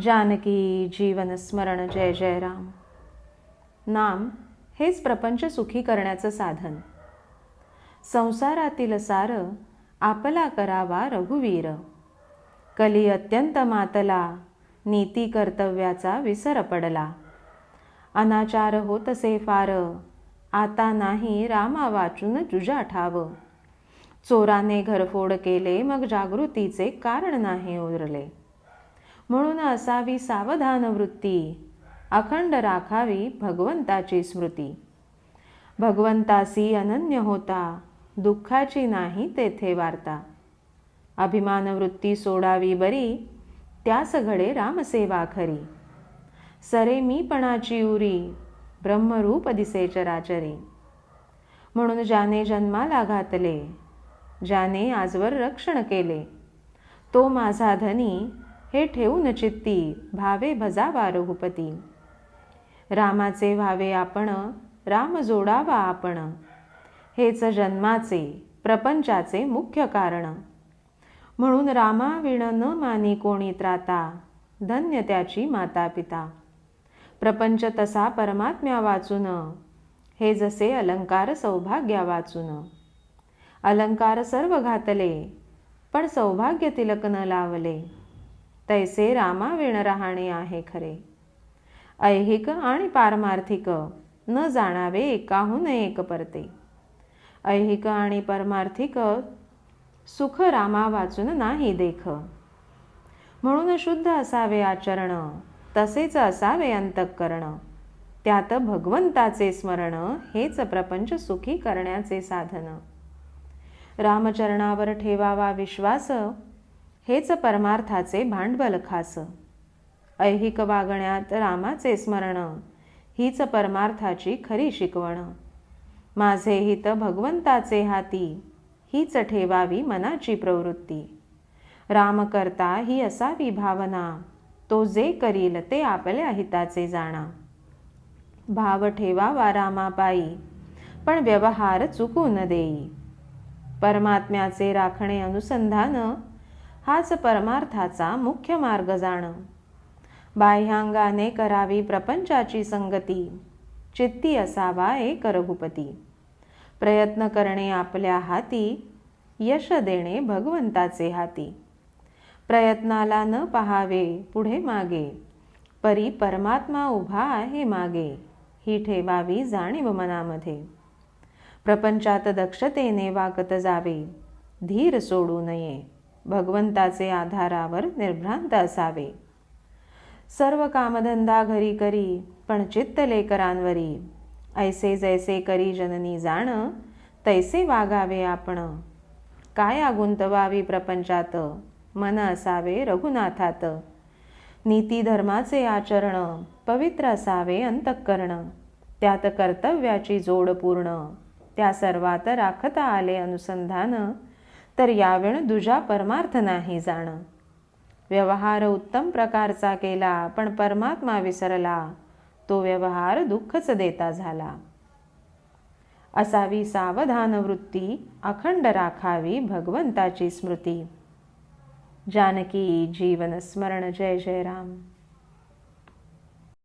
जानकी जीवन स्मरण जय जय राम. नाम हेच प्रपंच सुखी करण्याचं साधन. संसारातील सार आपला करावा रघुवीर. कली अत्यंत मातला, नीती कर्तव्याचा विसर पडला. अनाचार होतसे फार, आता नाही रामा वाचून जुजा ठाव. चोराने घरफोड केले, मग जागृतीचे कारण नाही उरले. म्हणून असावी सावधान वृत्ती, अखंड राखावी भगवंताची स्मृती. भगवंतासी अनन्य होता, दुःखाची नाही तेथे वार्ता. अभिमान वृत्ती सोडावी बरी, त्यास घडे रामसेवा खरी. सरे मीपणाची उरी, ब्रह्मरूप दिसे चराचरी. म्हणून ज्याने जन्माला घातले, ज्याने आजवर रक्षण केले, तो माझा धनी हे ठेवून चित्ती, भावे भजावा रघुपती. रामाचे व्हावे आपण, राम जोडावा आपण. हेच जन्माचे प्रपंचाचे मुख्य कारण. म्हणून रामाविण न मानी कोणी त्राता, धन्य त्याची माता पिता. प्रपंच तसा परमात्म्या वाचून, हे जसे अलंकार सौभाग्या वाचून. अलंकार सर्व घातले, पण सौभाग्य तिलक न लावले. तैसे रामाविण राहणे आहे खरे. ऐहिक आणि पारमार्थिक न जाणावे एकाहून एक परते. ऐहिक आणि परमार्थिक सुख रामा वाचून नाही देख. म्हणून शुद्ध असावे आचरण, तसेच असावे अंतःकरण. त्यात भगवंताचे स्मरण, हेच प्रपंच सुखी करण्याचे साधन. रामचरणावर ठेवावा विश्वास, हेच परमार्थाचे भांडवल खास. ऐहिक वागण्यात रामाचे स्मरण, हीच परमार्थाची खरी शिकवण. माझे हित भगवंताचे हाती, हीच ठेवावी मनाची प्रवृत्ती. राम करता ही असावी भावना, तो जे करील ते आपल्या हिताचे जाणा. भाव ठेवावा रामापायी, पण व्यवहार चुकू न देई. परमात्म्याचे राखणे अनुसंधान, हाच परमार्थाचा मुख्य मार्ग जाण. बाह्यांगाने करावी प्रपंचाची संगती, चित्ती असावा एक रघुपती. प्रयत्न करणे आपल्या हाती, यश देणे भगवंताचे हाती. प्रयत्नाला न पहावे पुढे मागे, परी परमात्मा उभा आहे मागे. ही ठेवावी जाणीव मनामध्ये. प्रपंचात दक्षतेने वागत जावे, धीर सोडू नये. भगवंताचे आधारावर निर्भ्रांत असावे. सर्व कामधंदा घरी करी, पण चित्त लेकरांवरी. ऐसे जैसे करी जननी जाण, तैसे वागावे आपण. काय गुंतवावी प्रपंचात, मन असावे रघुनाथात. नीती धर्माचे आचरण, पवित्र असावे अंतःकरण. त्यात कर्तव्याची जोड पूर्ण, त्या सर्वात राखता आले अनुसंधान. तर यावेळ दुजा परमार्थ नाही जाण. व्यवहार उत्तम प्रकारचा केला, पण परमात्मा विसरला. तो व्यवहार दुःखच देता झाला. असावी सावधान वृत्ती, अखंड राखावी भगवंताची स्मृती. जानकी जीवन स्मरण जय जय राम.